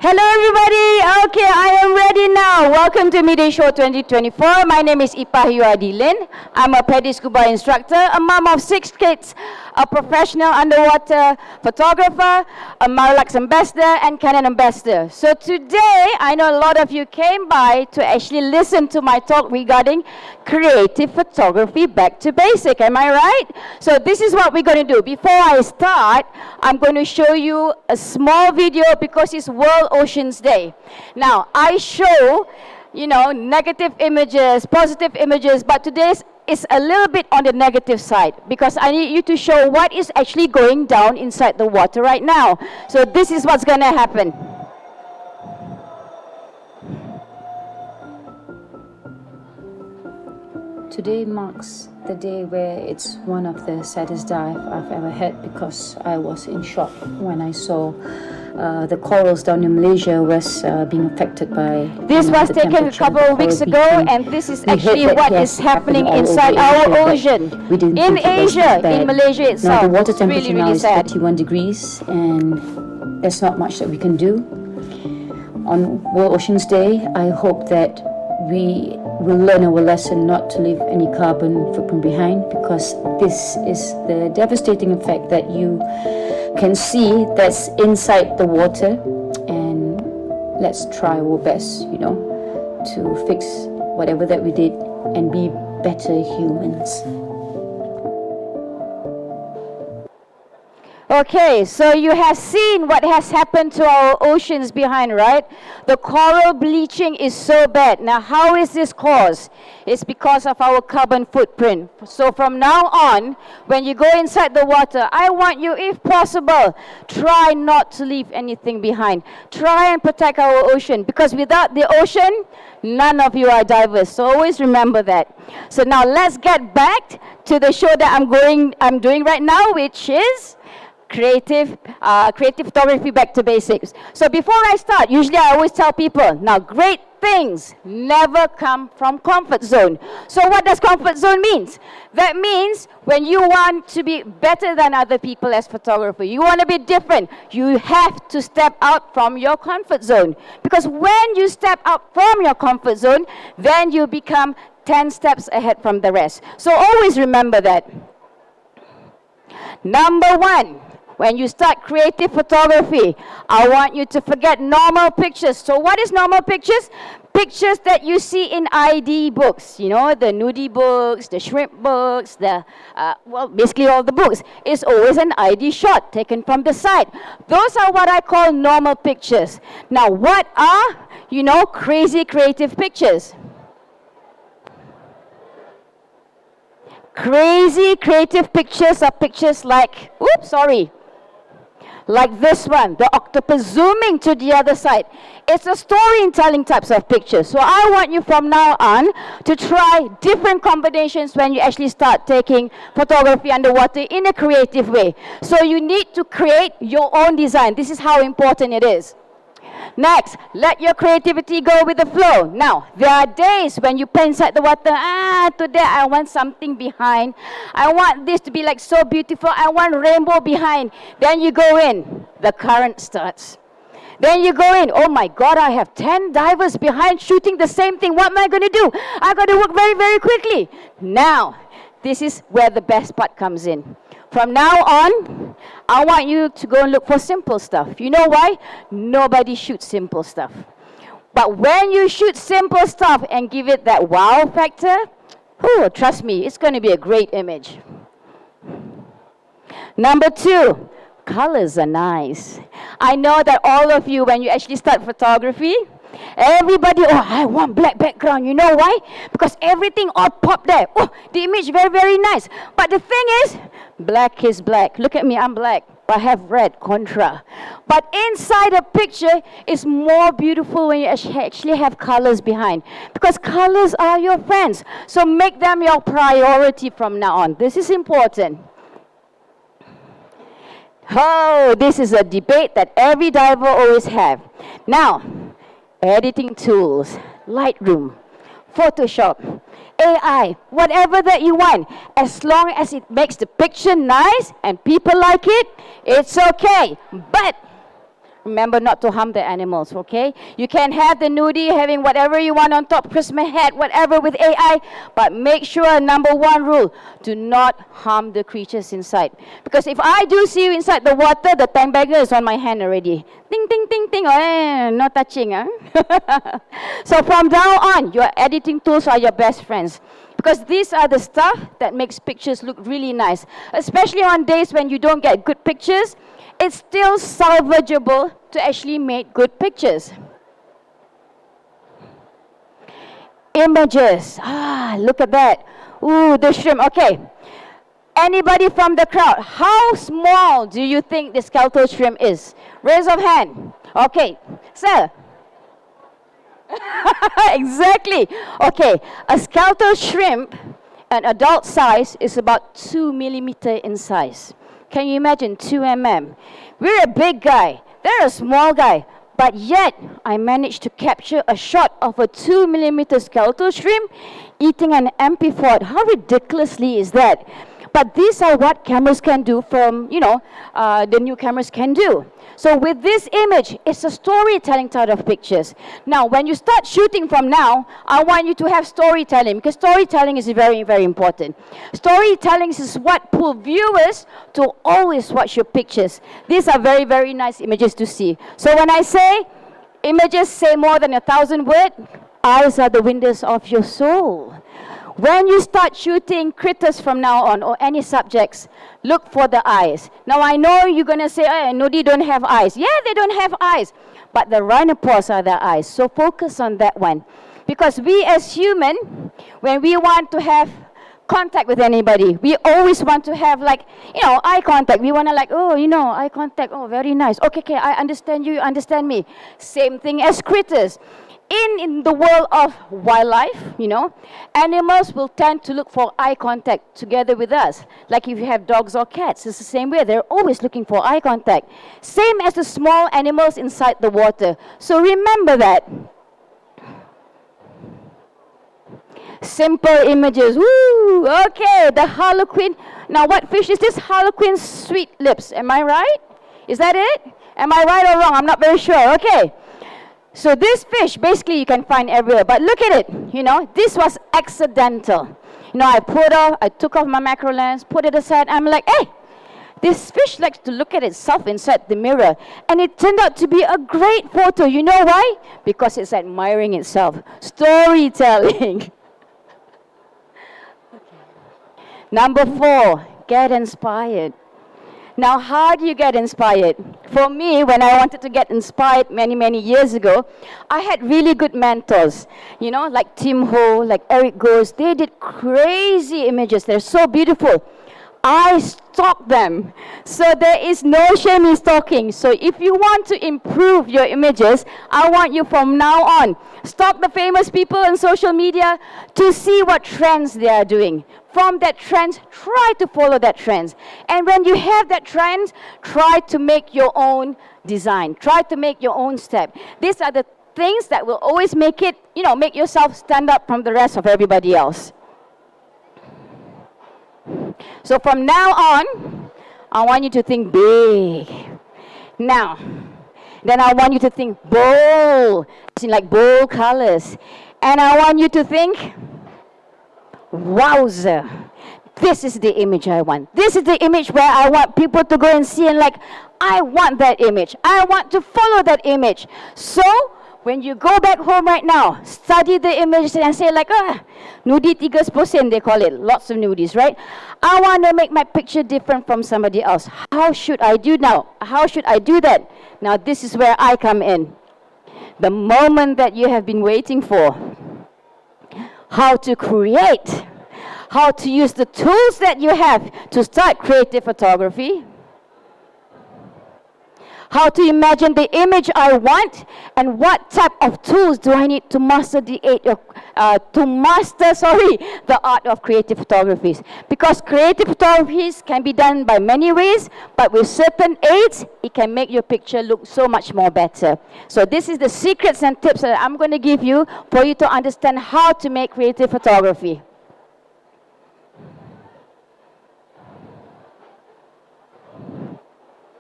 Hello everybody, okay, I am ready now. Welcome to Midday Show 2024. My name is Ipah UID Lin. I'm a paddy scuba instructor, a mom of 6 kids, a professional underwater photographer, a Marlax ambassador, and Canon ambassador. So today, I know a lot of you came by to actually listen to my talk regarding creative photography back to basic, am I right? So this is what we're going to do. Before I start, I'm going to show you a small video because it's World Oceans Day. Now, I show, negative images, positive images, but today's is a little bit on the negative side because I need you to show what is actually going down inside the water right now. So this is what's going to happen. Today marks the day where it's one of the saddest dives I've ever had because I was in shock when I saw the corals down in Malaysia was being affected by this was taken a couple of weeks ago, and this is actually what is happening inside our ocean in Asia, in Malaysia itself. Now the water temperature really now is sad. 31 degrees and there's not much that we can do. On World Oceans Day, I hope that we will learn our lesson not to leave any carbon footprint behind, because this is the devastating effect that you can see that's inside the water. And let's try our best, to fix whatever that we did and be better humans. Okay, so you have seen what has happened to our oceans behind, right? The coral bleaching is so bad. Now, how is this caused? It's because of our carbon footprint. So from now on, when you go inside the water, I want you, if possible, try not to leave anything behind. Try and protect our ocean, because without the ocean, none of you are divers. So always remember that. So now let's get back to the show that I'm doing right now, which is creative photography back to basics. So before I start, usually I always tell people, now great things never come from comfort zone. So what does comfort zone means? That means when you want to be better than other people as photographer, you want to be different, you have to step out from your comfort zone. Because when you step out from your comfort zone, then you become 10 steps ahead from the rest. So always remember that. Number 1. When you start creative photography, I want you to forget normal pictures. So what is normal pictures? Pictures that you see in ID books, the nudie books, the shrimp books, basically all the books. It's always an ID shot taken from the side. Those are what I call normal pictures. Now, what are, crazy creative pictures? Crazy creative pictures are pictures like, like this one, the octopus zooming to the other side. It's a storytelling types of pictures. So I want you from now on to try different combinations when you actually start taking photography underwater in a creative way. So you need to create your own design. This is how important it is. Next, let your creativity go with the flow. Now, there are days when you play inside the water. Today I want something behind. I want this to be like so beautiful. I want rainbow behind. Then you go in. The current starts. Then you go in. Oh my God, I have 10 divers behind shooting the same thing. What am I going to do? I got to work very, very quickly. Now, this is where the best part comes in. From now on, I want you to go and look for simple stuff. You know why? Nobody shoots simple stuff. But when you shoot simple stuff and give it that wow factor, trust me, it's going to be a great image. Number 2, colors are nice. I know that all of you, when you actually start photography, everybody, I want black background. You know why? Because everything all popped there. The image very, very nice. But the thing is, black is black. Look at me, I'm black. I have red, contra. But inside a picture is more beautiful when you actually have colors behind. Because colors are your friends. So make them your priority from now on. This is important. This is a debate that every diver always have. Now, editing tools, Lightroom, Photoshop, AI, whatever that you want, as long as it makes the picture nice and people like it, it's okay. But Remember not to harm the animals, okay? You can have the nudie having whatever you want on top, Christmas hat, whatever with AI, but make sure, number one rule, do not harm the creatures inside. Because if I do see you inside the water, the tank bagger is on my hand already. Ding, ding, ding, ding, no touching. Huh? So from now on, your editing tools are your best friends. Because these are the stuff that makes pictures look really nice. Especially on days when you don't get good pictures, it's still salvageable to actually make good pictures. Images. Look at that. Ooh, the shrimp. Okay. Anybody from the crowd, how small do you think the skeletal shrimp is? Raise of hand. Okay. Sir. Exactly. Okay. A skeletal shrimp, an adult size, is about 2 millimeter in size. Can you imagine 2 mm? We're a big guy. They're a small guy. But yet, I managed to capture a shot of a 2 millimeter skeletal shrimp eating an amphiphod. How ridiculously is that? But these are what cameras can do from, the new cameras can do. So with this image, it's a storytelling type of pictures. Now, when you start shooting from now, I want you to have storytelling, because storytelling is very, very important. Storytelling is what pulls viewers to always watch your pictures. These are very, very nice images to see. So when I say images say more than 1,000 words, eyes are the windows of your soul. When you start shooting critters from now on, or any subjects, look for the eyes. Now, I know you're going to say, hey, Nudi don't have eyes. Yeah, they don't have eyes. But the rhinoceros are the eyes. So focus on that one. Because we as human, when we want to have contact with anybody, we always want to have eye contact. We want to eye contact. Oh, very nice. Okay, I understand you understand me. Same thing as critters. In the world of wildlife, animals will tend to look for eye contact together with us. Like if you have dogs or cats, it's the same way. They're always looking for eye contact. Same as the small animals inside the water. So remember that. Simple images. Woo! Okay, the harlequin. Now, what fish is this? Harlequin sweet lips. Am I right? Is that it? Am I right or wrong? I'm not very sure. Okay. So this fish, basically, you can find everywhere. But look at it. This was accidental. I took off my macro lens, put it aside. I'm like, hey, this fish likes to look at itself inside the mirror. And it turned out to be a great photo. You know why? Because it's admiring itself. Storytelling. Number 4, get inspired. Now, how do you get inspired? For me, when I wanted to get inspired many, many years ago, I had really good mentors, like Tim Ho, like Eric Goes. They did crazy images. They're so beautiful. I stalk them. So there is no shame in stalking. So if you want to improve your images, I want you from now on, stalk the famous people on social media to see what trends they are doing. From that trend, try to follow that trend. And when you have that trend, try to make your own design. Try to make your own step. These are the things that will always make it, make yourself stand up from the rest of everybody else. So from now on, I want you to think big. Now, then I want you to think bold, like bold colors. And I want you to think, wowzer, this is the image I want. This is the image where I want people to go and see and I want that image. I want to follow that image. So, when you go back home right now, study the image and say nudi 3%, they call it. Lots of nudies, right? I want to make my picture different from somebody else. How should I do now? How should I do that? Now, this is where I come in. The moment that you have been waiting for. How to create. How to use the tools that you have to start creative photography. How to imagine the image I want, and what type of tools do I need to master the art of creative photography. Because creative photographies can be done by many ways, but with certain aids, it can make your picture look so much more better. So this is the secrets and tips that I'm going to give you for you to understand how to make creative photography.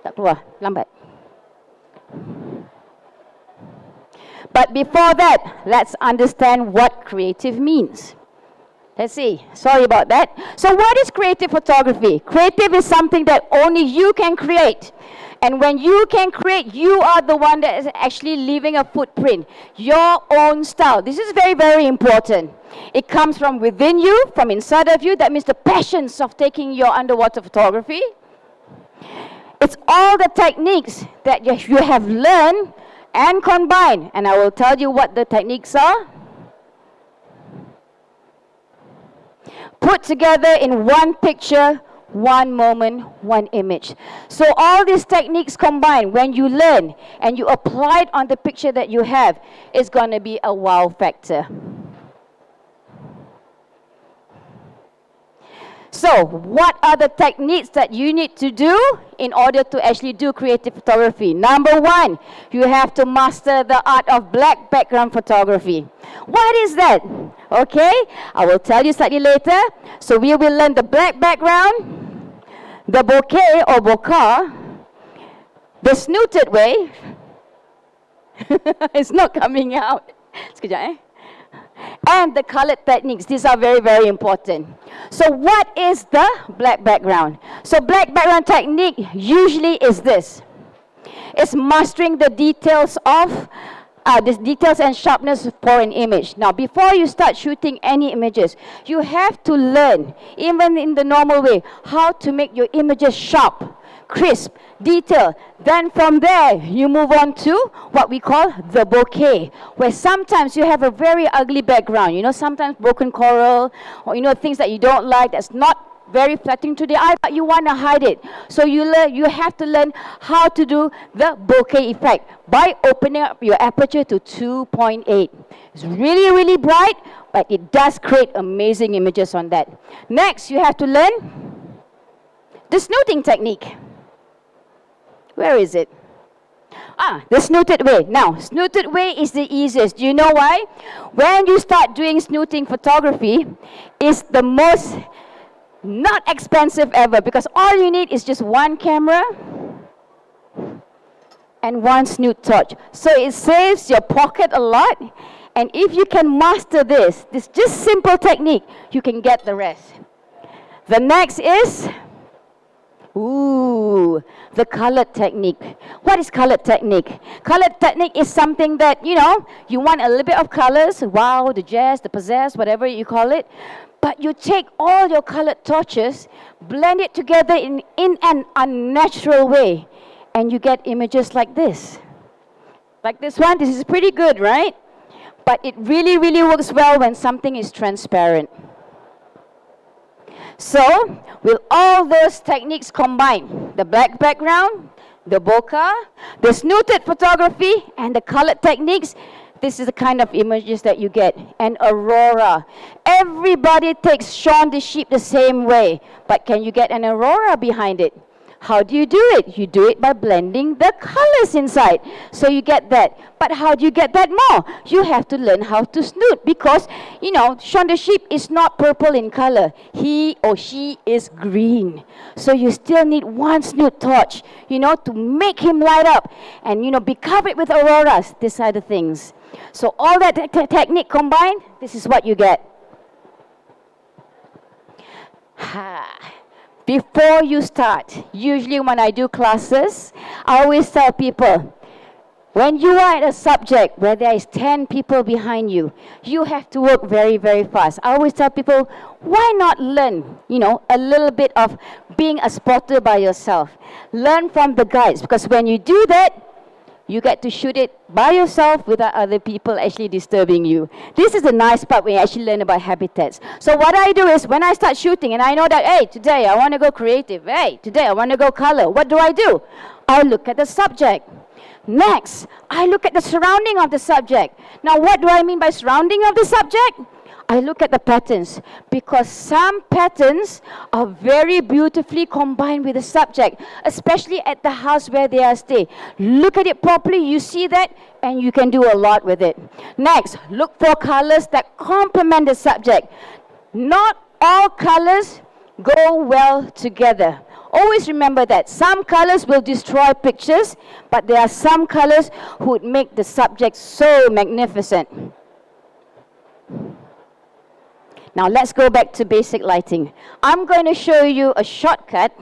Tak keluar, lambat. But before that, let's understand what creative means. Let's see. Sorry about that. So what is creative photography? Creative is something that only you can create. And when you can create, you are the one that is actually leaving a footprint. Your own style. This is very, very important. It comes from within you, from inside of you. That means the passions of taking your underwater photography. It's all the techniques that you have learned and combined. And I will tell you what the techniques are. Put together in one picture, one moment, one image. So all these techniques combined, when you learn and you apply it on the picture that you have, it's going to be a wow factor. So what are the techniques that you need to do in order to actually do creative photography? Number one, you have to master the art of black background photography. What is that? Okay, I will tell you slightly later. So we will learn the black background, the bokeh or bokeh, the snooted wave. It's not coming out. Sekejap, eh? And the colored techniques. These are very, very important. So what is the black background? So black background technique usually is this. It's mastering the details of the details and sharpness for an image. Now, before you start shooting any images, you have to learn, even in the normal way, how to make your images sharp, crisp, detailed. Then from there, you move on to what we call the bokeh, where sometimes you have a very ugly background. You know, sometimes broken coral, or you know, things that you don't like, that's not very flattering to the eye, but you want to hide it. So you have to learn how to do the bokeh effect by opening up your aperture to 2.8. It's really, really bright, but it does create amazing images on that. Next, you have to learn the snooting technique. Where is it? The snooted way. Now, snooted way is the easiest. Do you know why? When you start doing snooting photography, it's the most not expensive ever, because all you need is just one camera and one snoot torch. So it saves your pocket a lot. And if you can master this just simple technique, you can get the rest. The next is the colored technique. What is colored technique? Colored technique is something that, you know, you want a little bit of colors, wow, the jazz, the pizzazz, whatever you call it. But you take all your colored torches, blend it together in an unnatural way, and you get images like this. Like this one, this is pretty good, right? But it really, really works well when something is transparent. So, with all those techniques combined, the black background, the bokeh, the snooted photography, and the colored techniques, this is the kind of images that you get. And aurora. Everybody takes Shaun the Sheep the same way, but can you get an aurora behind it? How do you do it? You do it by blending the colors inside. So you get that. But how do you get that more? You have to learn how to snoot, because, you know, Shaun the Sheep is not purple in color. He or she is green. So you still need one snoot torch, you know, to make him light up and, you know, be covered with auroras. These are the things. So all that technique combined, this is what you get. Before you start, usually when I do classes, I always tell people, when you are at a subject where there is 10 people behind you, you have to work very, very fast. I always tell people, why not learn, you know, a little bit of being a spotter by yourself. Learn from the guides, because when you do that, you get to shoot it by yourself without other people actually disturbing you. This is the nice part when you actually learn about habitats. So what I do is, when I start shooting and I know that, hey, today I want to go creative, hey, today I want to go color, what do? I look at the subject. Next, I look at the surrounding of the subject. Now, what do I mean by surrounding of the subject? I look at the patterns, because some patterns are very beautifully combined with the subject, especially at the house where they are staying. Look at it properly, you see that, and you can do a lot with it. Next, look for colors that complement the subject. Not all colors go well together. Always remember that. Some colors will destroy pictures, but there are some colors who would make the subject so magnificent. Now let's go back to basic lighting. I'm going to show you a shortcut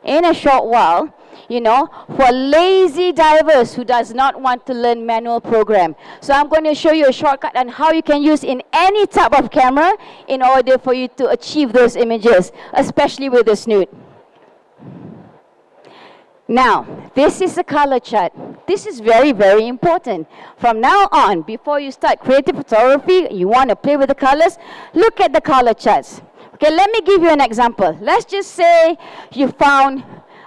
in a short while, for lazy divers who does not want to learn manual program. So I'm going to show you a shortcut on how you can use in any type of camera in order for you to achieve those images, especially with the snoot. Now, this is a color chart. This is very, very important. From now on, before you start creative photography, you want to play with the colors, look at the color charts. Okay, let me give you an example. Let's just say you found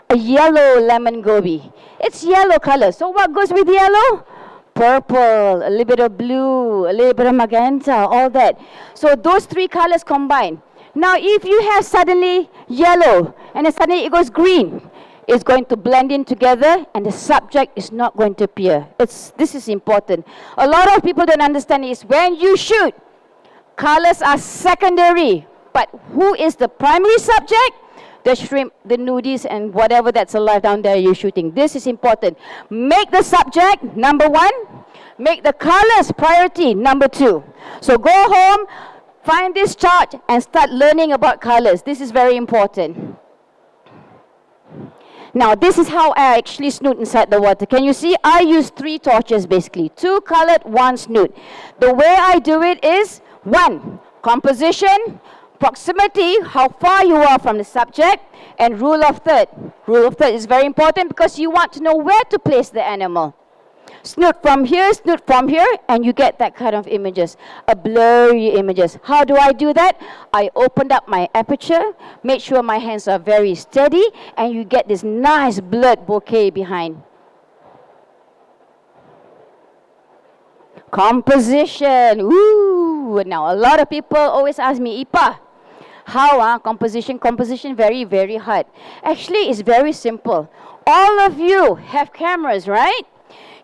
a yellow lemon gobi. It's yellow color. So what goes with yellow? Purple, a little bit of blue, a little bit of magenta, all that. So those three colors combine. Now, if you have suddenly yellow and then suddenly it goes green, it's going to blend in together and the subject is not going to appear. This is important. A lot of people don't understand is when you shoot, colors are secondary. But who is the primary subject? The shrimp, the nudies, and whatever that's alive down there you're shooting. This is important. Make the subject number one. Make the colors priority number two. So go home, find this chart, and start learning about colors. This is very important. Now, this is how I actually snoot inside the water. Can you see? I use 3 torches, basically. 2 colored, 1 snoot. The way I do it is, 1, composition, proximity, how far you are from the subject, and rule of third. Rule of third is very important because you want to know where to place the animal. Snoot from here, and you get that kind of images, a blurry images. How do I do that? I opened up my aperture, make sure my hands are very steady, and you get this nice blurred bokeh behind. Composition, ooh! Now a lot of people always ask me, Ipah, how composition? Composition very, very hard. Actually, it's very simple. All of you have cameras, right?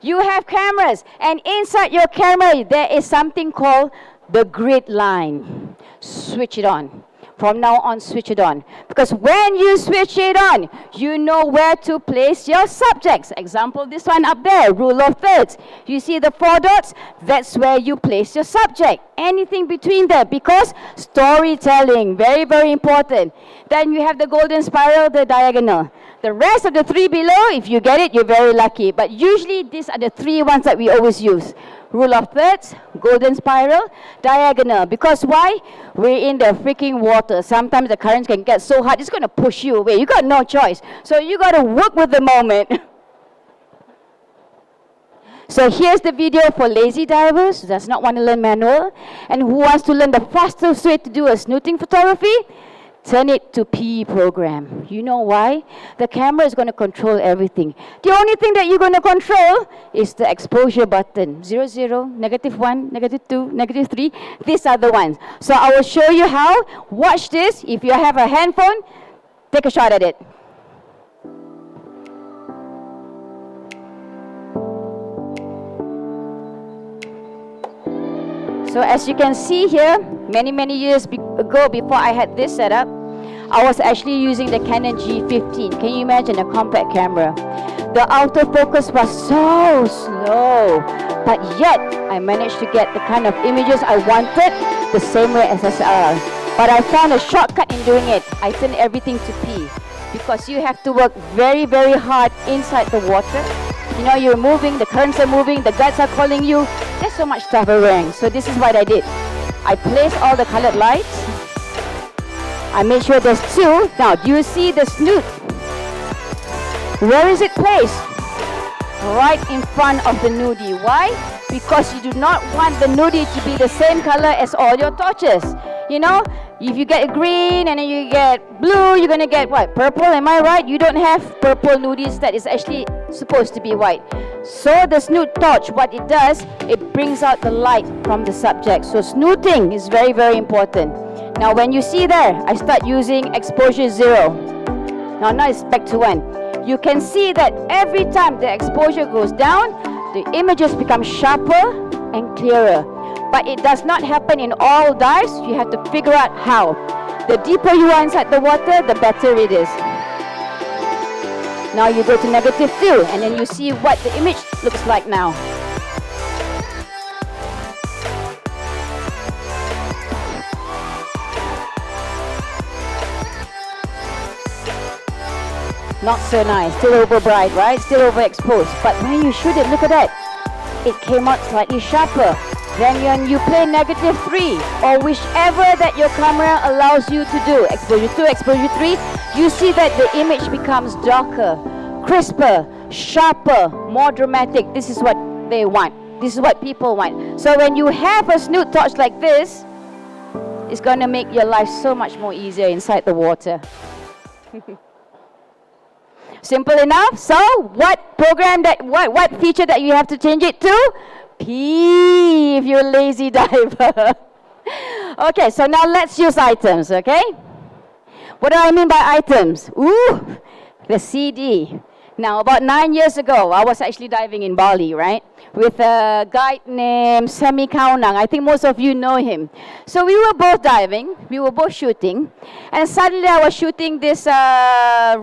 You have cameras, and inside your camera, there is something called the grid line. Switch it on. From now on, switch it on. Because when you switch it on, you know where to place your subjects. Example, this one up there, rule of thirds. You see the 4 dots? That's where you place your subject. Anything between there, because storytelling, very, very important. Then you have the golden spiral, the diagonal. The rest of the 3 below, if you get it, you're very lucky. But usually, these are the 3 ones that we always use. Rule of thirds, golden spiral, diagonal. Because why? We're in the freaking water. Sometimes the currents can get so hard, it's going to push you away. You got no choice. So you got to work with the moment. So here's the video for lazy divers who does not want to learn manual and who wants to learn the fastest way to do a snooting photography. Turn it to PE program. You know why? The camera is going to control everything. The only thing that you're going to control is the exposure button. 0, 0, -1, -2, -3. These are the ones. So I will show you how. Watch this. If you have a handphone, take a shot at it. So as you can see here, many years ago, before I had this set up, I was actually using the Canon G15. Can you imagine a compact camera? The autofocus was so slow, but yet I managed to get the kind of images I wanted the same way as SLR. But I found a shortcut in doing it. I turned everything to P because you have to work very, very hard inside the water. You know, you're moving, the currents are moving, the guides are calling you. There's so much stuff around. So this is what I did. I placed all the colored lights. I made sure there's 2. Now, do you see the snoot? Where is it placed? Right in front of the nudie. Why? Because you do not want the nudie to be the same color as all your torches. You know, if you get green and then you get blue, you're going to get what? Purple, am I right? You don't have purple nudies that is actually supposed to be white. So the snoot torch, what it does, it brings out the light from the subject. So snooting is very, very important. Now when you see there, I start using exposure 0. Now it's back to 1. You can see that every time the exposure goes down, the images become sharper and clearer. But it does not happen in all dives. You have to figure out how. The deeper you are inside the water, the better it is. Now you go to -2, and then you see what the image looks like now. Not so nice, still over bright, right? Still overexposed. But when you shoot it, look at that. It came out slightly sharper. Then when you play -3, or whichever that your camera allows you to do, exposure 2, exposure 3, you see that the image becomes darker, crisper, sharper, more dramatic. This is what they want. This is what people want. So when you have a snoot torch like this, it's going to make your life so much more easier inside the water. Simple enough. So what feature that you have to change it to? P, if you're a lazy diver. Okay, so now let's use items, okay? What do I mean by items? Ooh, the CD. Now, about 9 years ago, I was actually diving in Bali, right? With a guide named Semi Kaunang. I think most of you know him. So we were both diving, we were both shooting, and suddenly I was shooting this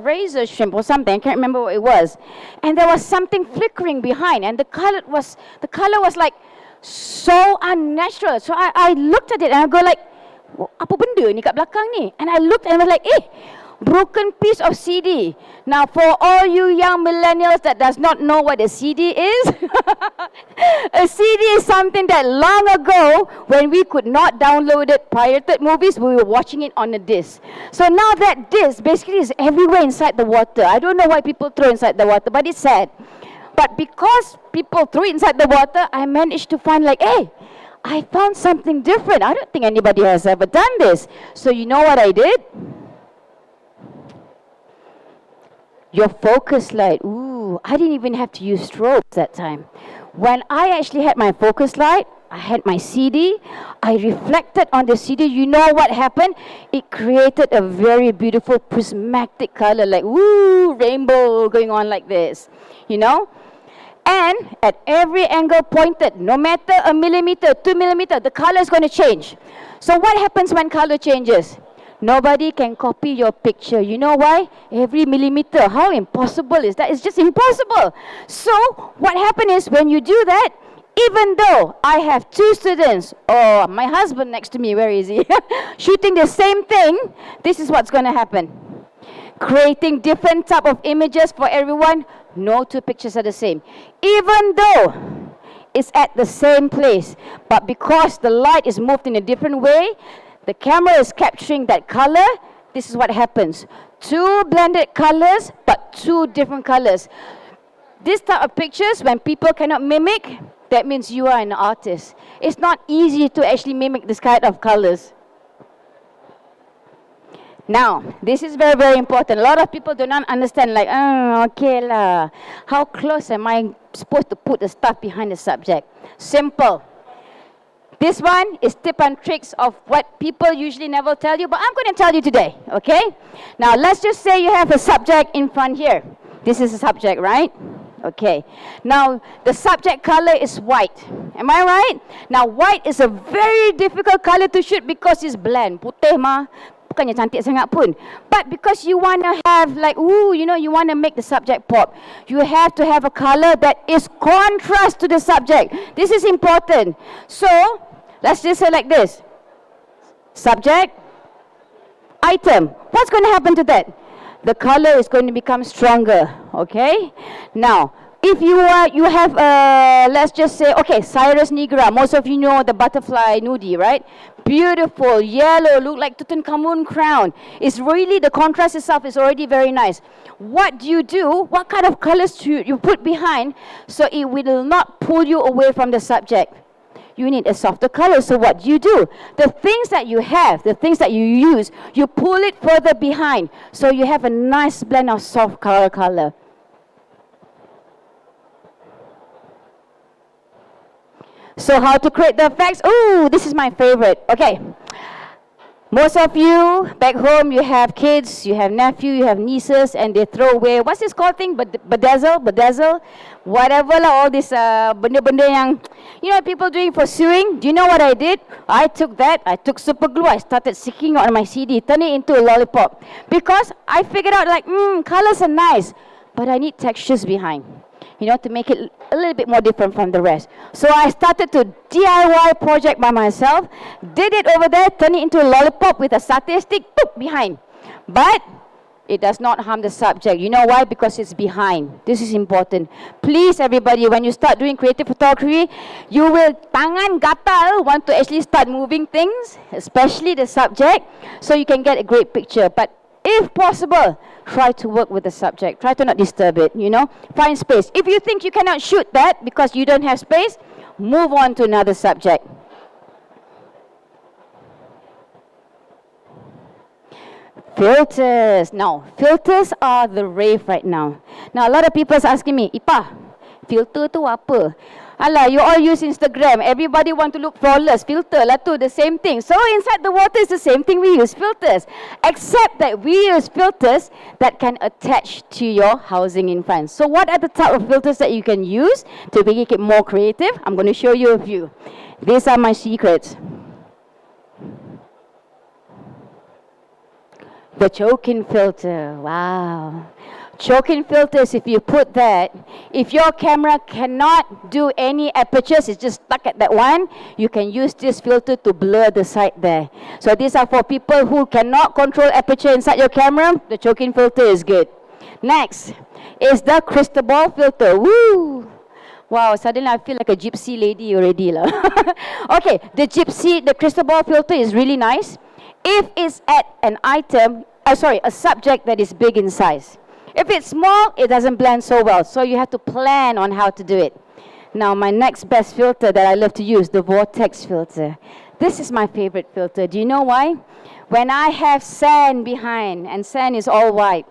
razor shrimp or something, I can't remember what it was. And there was something flickering behind, and the color was like so unnatural. So I looked at it and I go like, apa benda ni kat belakang ni? And I looked and I was like, broken piece of CD. Now, for all you young millennials that does not know what a CD is, a CD is something that long ago, when we could not download it, pirated movies, we were watching it on a disc. So now that disc basically is everywhere inside the water. I don't know why people throw inside the water, but it's sad. But because people threw it inside the water, I managed to find like, hey, I found something different. I don't think anybody has ever done this. So you know what I did? Your focus light. Ooh, I didn't even have to use strobes that time. When I actually had my focus light, I had my CD, I reflected on the CD. You know what happened? It created a very beautiful prismatic color, like woo, rainbow going on like this, you know? And at every angle pointed, no matter 1 millimeter, 2 millimeter, the color is going to change. So what happens when color changes? Nobody can copy your picture. You know why? Every millimeter. How impossible is that? It's just impossible. So what happened is when you do that, even though I have 2 students, or my husband next to me, where is he? Shooting the same thing, this is what's going to happen. Creating different type of images for everyone, no 2 pictures are the same. Even though it's at the same place, but because the light is moved in a different way, the camera is capturing that color. This is what happens. 2 blended colors, but 2 different colors. This type of pictures, when people cannot mimic, that means you are an artist. It's not easy to actually mimic this kind of colors. Now, this is very, very important. A lot of people do not understand, like, okay lah. How close am I supposed to put the stuff behind the subject? Simple. This one is tip and tricks of what people usually never tell you, but I'm going to tell you today, okay? Now, let's just say you have a subject in front here. This is a subject, right? Okay. Now, the subject color is white. Am I right? Now, white is a very difficult color to shoot because it's bland. Putih mah, bukannya cantik sangat pun. But because you want to have like, ooh, you know, you want to make the subject pop, you have to have a color that is contrast to the subject. This is important. So, let's just say like this. Subject, item. What's going to happen to that? The color is going to become stronger, okay? Now, if you have, let's just say, okay, Cyrus nigra. Most of you know the butterfly nudie, right? Beautiful, yellow, look like Tutankhamun crown. It's really, the contrast itself is already very nice. What do you do? What kind of colors do you put behind so it will not pull you away from the subject? You need a softer color. So what do you do? The things that you have, the things that you use, you pull it further behind. So you have a nice blend of soft color. So how to create the effects? Ooh, this is my favorite. Okay. Most of you back home, you have kids, you have nephew, you have nieces, and they throw away, what's this called thing? Bedazzle, whatever lah, all this benda-benda yang, you know, people doing for sewing. Do you know what I did? I took that, I took super glue, I started sticking it on my CD, turn it into a lollipop. Because I figured out like, colors are nice, but I need textures behind, to make it a little bit more different from the rest. So I started to DIY project by myself, did it over there, turn it into a lollipop with a satay stick, poof, behind. But it does not harm the subject. You know why? Because it's behind. This is important. Please, everybody, when you start doing creative photography, you will tangan gatal, want to actually start moving things, especially the subject, so you can get a great picture. But if possible, try to work with the subject. Try to not disturb it, Find space. If you think you cannot shoot that because you don't have space, move on to another subject. Filters. Now, filters are the rave right now. Now, a lot of people are asking me, Ipah, filter tu apa? Alah, you all use Instagram. Everybody want to look flawless. Filter lah tu, the same thing. So, inside the water is the same thing. We use filters. Except that we use filters that can attach to your housing in front. So, what are the type of filters that you can use to make it more creative? I'm going to show you a few. These are my secrets. The choking filter, wow. Choking filters, if you put that, if your camera cannot do any apertures, it's just stuck at that one, you can use this filter to blur the side there. So these are for people who cannot control aperture inside your camera, the choking filter is good. Next is the crystal ball filter, woo! Wow, suddenly I feel like a gypsy lady already. Okay, the crystal ball filter is really nice. If it's at an item, a subject that is big in size. If it's small, it doesn't blend so well. So you have to plan on how to do it. Now, my next best filter that I love to use, the vortex filter. This is my favorite filter. Do you know why? When I have sand behind, and sand is all white,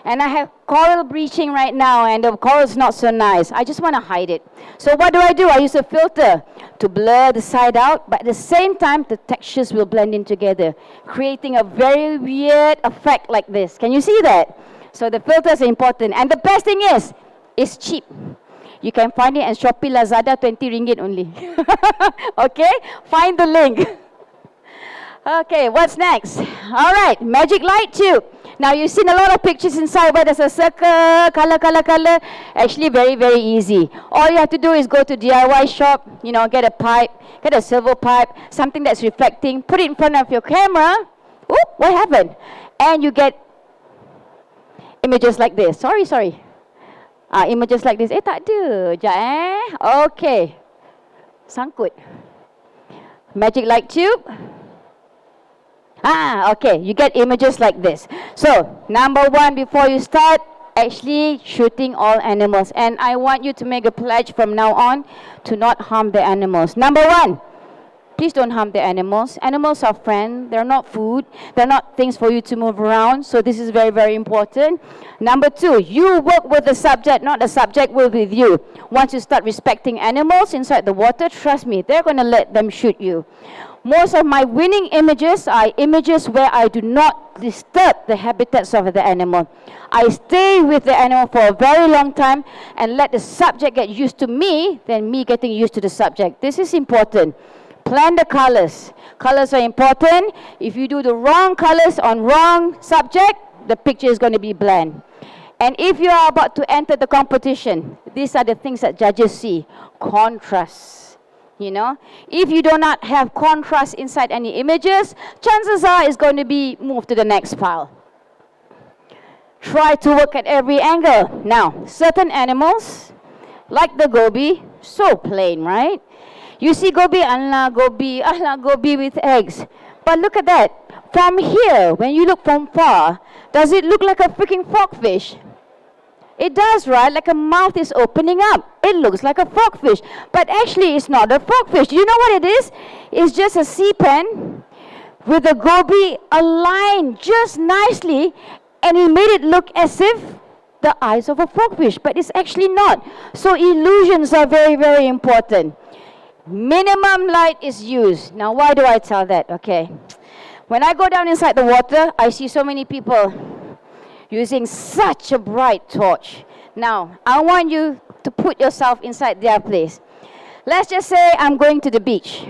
and I have coral bleaching right now, and the coral is not so nice, I just want to hide it. So what do? I use a filter to blur the side out, but at the same time, the textures will blend in together, creating a very weird effect like this. Can you see that? So the filters are important. And the best thing is, it's cheap. You can find it on Shopee, Lazada, 20 ringgit only. Okay? Find the link. Okay, what's next? All right, magic light tube. Now, you've seen a lot of pictures inside where there's a circle, color. Actually, very, very easy. All you have to do is go to DIY shop, get a pipe, get a silver pipe, something that's reflecting, put it in front of your camera. Oop, what happened? And you get images like this. Sorry. Images like this. Tak ada. Sekejap, Okay. Sangkut. Magic light tube. Okay, you get images like this. So, number one, before you start, actually shooting all animals. And I want you to make a pledge from now on to not harm the animals. Number one, please don't harm the animals. Animals are friends. They're not food. They're not things for you to move around. So this is very, very important. Number two, you work with the subject, not the subject will with you. Once you start respecting animals inside the water, trust me, they're going to let them shoot you. Most of my winning images are images where I do not disturb the habitats of the animal. I stay with the animal for a very long time and let the subject get used to me, than me getting used to the subject. This is important. Plan the colors. Colors are important. If you do the wrong colors on wrong subject, the picture is going to be bland. And if you are about to enter the competition, these are the things that judges see. Contrast. If you do not have contrast inside any images, chances are it's going to be moved to the next pile. Try to work at every angle. Now, certain animals, like the goby, so plain, right? You see goby goby with eggs. But look at that. From here, when you look from far, does it look like a freaking frogfish? It does, right? Like a mouth is opening up. It looks like a frogfish. But actually, it's not a frogfish. You know what it is? It's just a sea pen with the goby aligned just nicely, and it made it look as if the eyes of a frogfish. But it's actually not. So illusions are very, very important. Minimum light is used. Now, why do I tell that? Okay. When I go down inside the water, I see so many people using such a bright torch. Now, I want you to put yourself inside their place. Let's just say I'm going to the beach,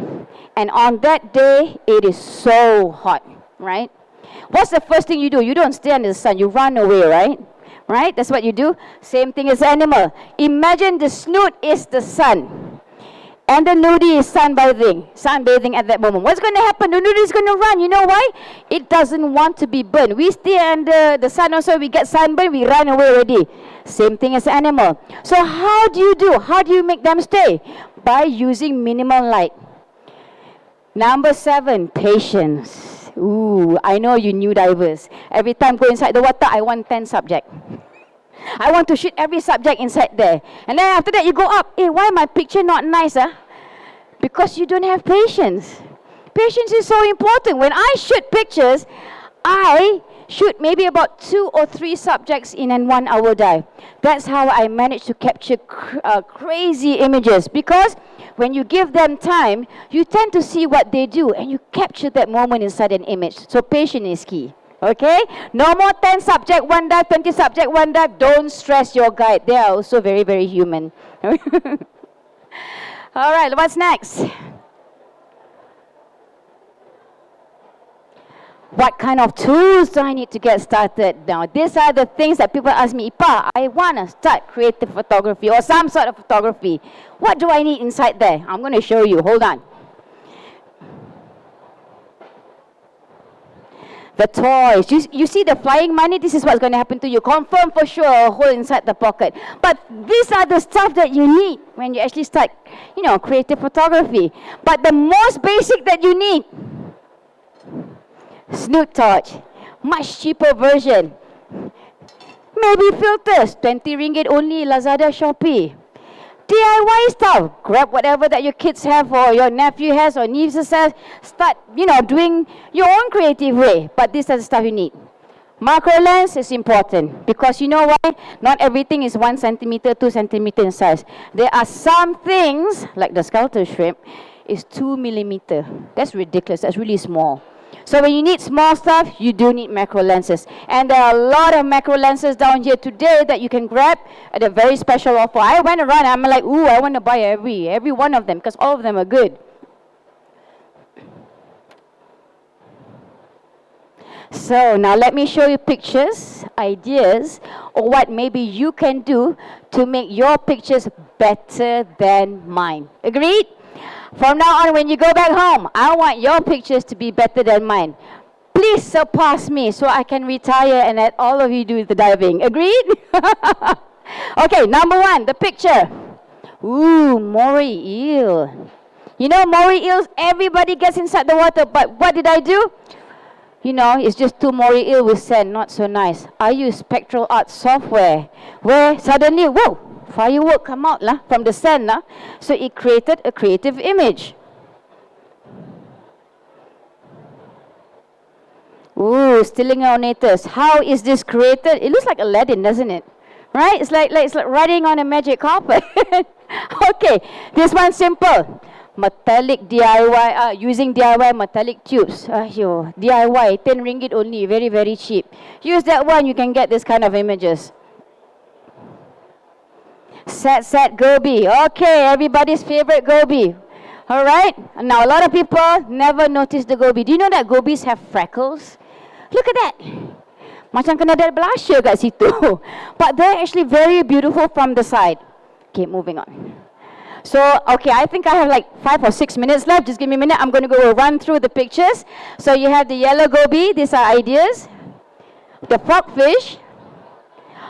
and on that day, it is so hot, right? What's the first thing you do? You don't stay under the sun, you run away, right? right? That's what you do. Same thing as animal. Imagine the snoot is the sun. And the nudie is sunbathing at that moment. What's going to happen? The nudie is going to run. You know why? It doesn't want to be burned. We stay under the sun also, we get sunburned, we run away already. Same thing as animal. So how do you do? How do you make them stay? By using minimal light. Number 7, patience. Ooh, I know you new divers. Every time go inside the water, I want 10 subject. I want to shoot every subject inside there. And then after that, you go up. Hey, why my picture not nice? Because you don't have patience. Patience is so important. When I shoot pictures, I shoot maybe about 2 or 3 subjects in a 1 hour dive. That's how I manage to capture crazy images. Because when you give them time, you tend to see what they do and you capture that moment inside an image. So patience is key. Okay? No more 10 subject, 1 dive, 20 subject, 1 dive. Don't stress your guide. They are also very, very human. All right, what's next? What kind of tools do I need to get started? Now, these are the things that people ask me, Ipah, I want to start creative photography or some sort of photography. What do I need inside there? I'm going to show you. Hold on. The toys. You see the flying money? This is what's going to happen to you. Confirm for sure a hole inside the pocket. But these are the stuff that you need when you actually start, creative photography. But the most basic that you need, snoot torch. Much cheaper version. Maybe filters. 20 ringgit only, Lazada, Shopee. DIY stuff. Grab whatever that your kids have or your nephew has or nieces has. Start, doing your own creative way. But this is the stuff you need. Macro lens is important because you know why? Not everything is 1 centimeter, 2 centimeter in size. There are some things, like the sculptor shrimp, is 2 millimeter. That's ridiculous. That's really small. So when you need small stuff, you do need macro lenses. And there are a lot of macro lenses down here today that you can grab at a very special offer. I went around, I'm like, ooh, I want to buy every one of them because all of them are good. So now let me show you pictures, ideas, or what maybe you can do to make your pictures better than mine. Agreed? From now on, when you go back home, I want your pictures to be better than mine. Please surpass me so I can retire and let all of you do the diving. Agreed? Okay, number 1, the picture. Ooh, moray eel. You know, moray eels, everybody gets inside the water, but what did I do? It's just 2 moray eel with sand, not so nice. I use spectral art software where suddenly, whoa, firework come out from the sand. So it created a creative image. Ooh, stilingionators. How is this created? It looks like Aladdin, doesn't it? Right? It's like riding on a magic carpet. Okay, this one's simple. Metallic DIY, using DIY metallic tubes. DIY, 10 ringgit only, very, very cheap. Use that one, you can get this kind of images. Set goby. Okay, everybody's favorite goby. All right. Now, a lot of people never notice the goby. Do you know that gobies have freckles? Look at that. Macam kena ada blusher kat situ. But they're actually very beautiful from the side. Okay, moving on. So, okay, I think I have like 5 or 6 minutes left. Just give me a minute. I'm going to go run through the pictures. So you have the yellow goby. These are ideas. The frogfish.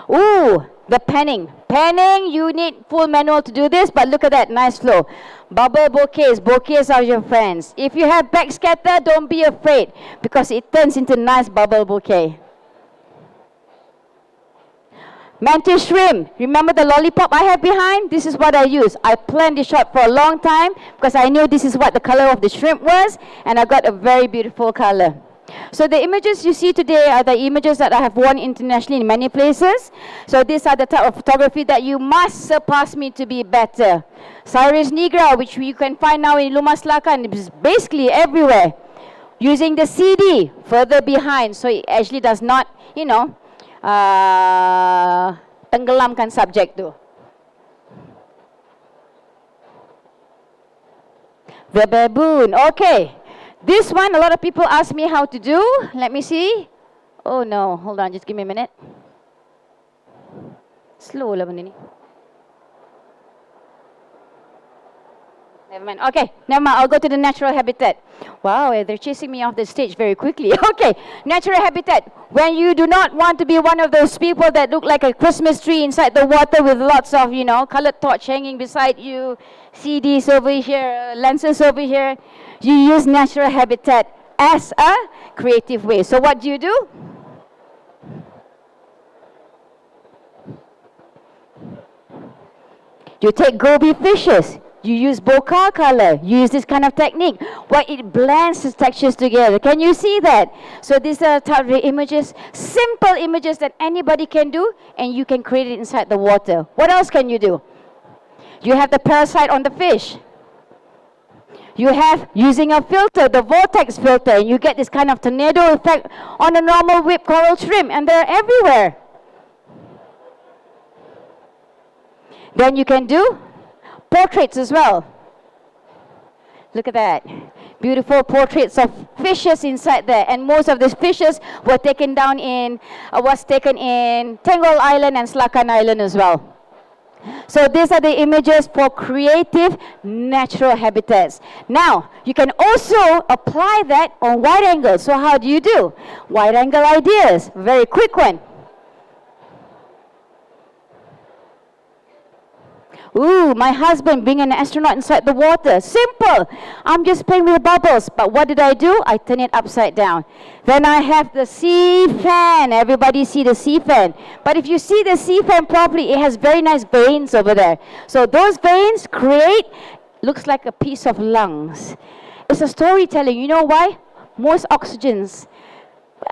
Ooh, the panning. Panning, you need full manual to do this, but look at that, nice flow. Bubble bouquets. Bouquets are your friends. If you have backscatter, don't be afraid because it turns into nice bubble bouquet. Mantis shrimp. Remember the lollipop I have behind? This is what I use. I planned this shot for a long time because I knew this is what the color of the shrimp was, and I got a very beautiful color. So the images you see today are the images that I have won internationally in many places. So these are the type of photography that you must surpass me to be better. Cyrus nigra, which you can find now in Lumah Selatan, is basically everywhere. Using the CD further behind, so it actually does not, tenggelamkan subject tu. The baboon, okay. This one, a lot of people ask me how to do. Let me see. Oh no, hold on, just give me a minute. Slow lah benda ni. Never mind. Okay, never mind. I'll go to the natural habitat. Wow, they're chasing me off the stage very quickly. Okay, natural habitat. When you do not want to be one of those people that look like a Christmas tree inside the water with lots of, colored torch hanging beside you, CDs over here, lenses over here, you use natural habitat as a creative way. So what do? You take goby fishes. You use bokeh color. You use this kind of technique where it blends the textures together. Can you see that? So these are type of images, simple images that anybody can do, and you can create it inside the water. What else can you do? You have the parasite on the fish. You have using a filter, the vortex filter, and you get this kind of tornado effect on a normal whipped coral shrimp, and they're everywhere. Then you can do portraits as well. Look at that. Beautiful portraits of fishes inside there. And most of these fishes were taken in Tangle Island and Slakan Island as well. So these are the images for creative natural habitats. Now, you can also apply that on wide angle. So how do you do? Wide angle ideas. Very quick one. Ooh, my husband being an astronaut inside the water. Simple. I'm just playing with bubbles. But what did I do? I turn it upside down. Then I have the sea fan. Everybody see the sea fan. But if you see the sea fan properly, it has very nice veins over there. So those veins looks like a piece of lungs. It's a storytelling. You know why? Most oxygens.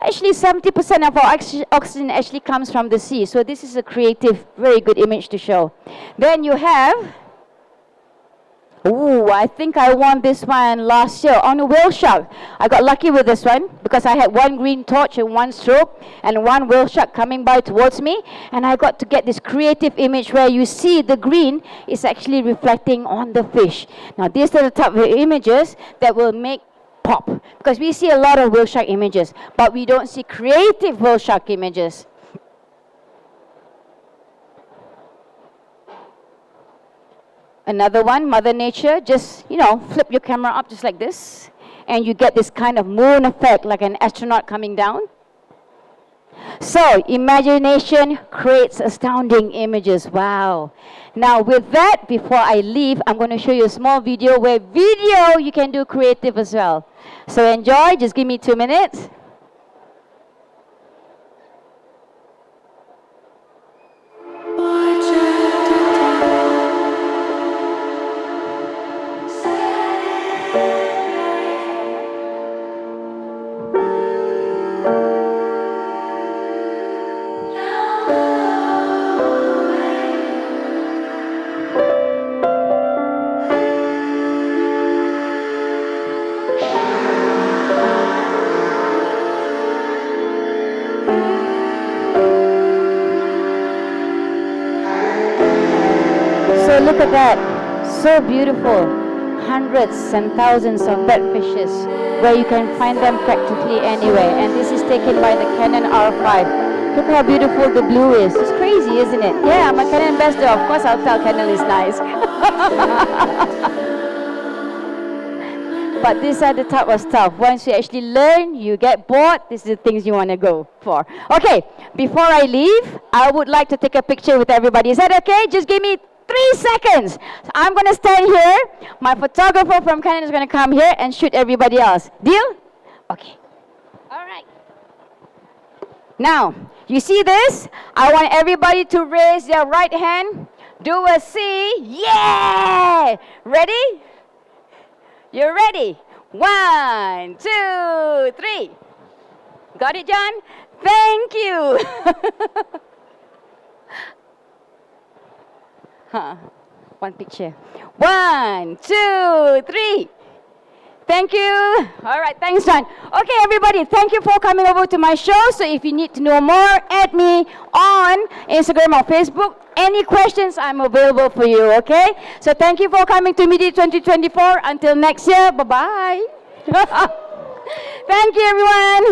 Actually, 70% of our oxygen actually comes from the sea. So this is a creative, very good image to show. Then you have, I think I won this one last year on a whale shark. I got lucky with this one because I had one green torch and one stroke and one whale shark coming by towards me. And I got to get this creative image where you see the green is actually reflecting on the fish. Now, these are the type of images that will make pop, because we see a lot of whale shark images, but we don't see creative whale shark images. Another one, Mother Nature, just, flip your camera up just like this, and you get this kind of moon effect, like an astronaut coming down. So, imagination creates astounding images. Wow. Now, with that, before I leave, I'm going to show you a small video where you can do creative as well. So enjoy. Just give me 2 minutes. Look at that, so beautiful. Hundreds and thousands of batfishes where you can find them practically anywhere. And this is taken by the Canon R5. Look how beautiful the blue is. It's crazy, isn't it? Yeah, I'm a Canon ambassador. Of course I'll tell Canon is nice. But these are the type of stuff. Once you actually learn, you get bored, these are the things you want to go for. Okay, before I leave, I would like to take a picture with everybody. Is that okay? Just give me 3 seconds. So I'm going to stand here. My photographer from Canon is going to come here and shoot everybody else. Deal? Okay. All right. Now, you see this? I want everybody to raise their right hand. Do a C. Yeah! Ready? You're ready. 1, 2, 3. Got it, John? Thank you. One picture. 1, 2, 3. Thank you. All right, thanks, John. Okay, everybody, thank you for coming over to my show. So if you need to know more, add me on Instagram or Facebook. Any questions, I'm available for you, okay? So thank you for coming to Midi 2024. Until next year, bye-bye. Thank you, everyone.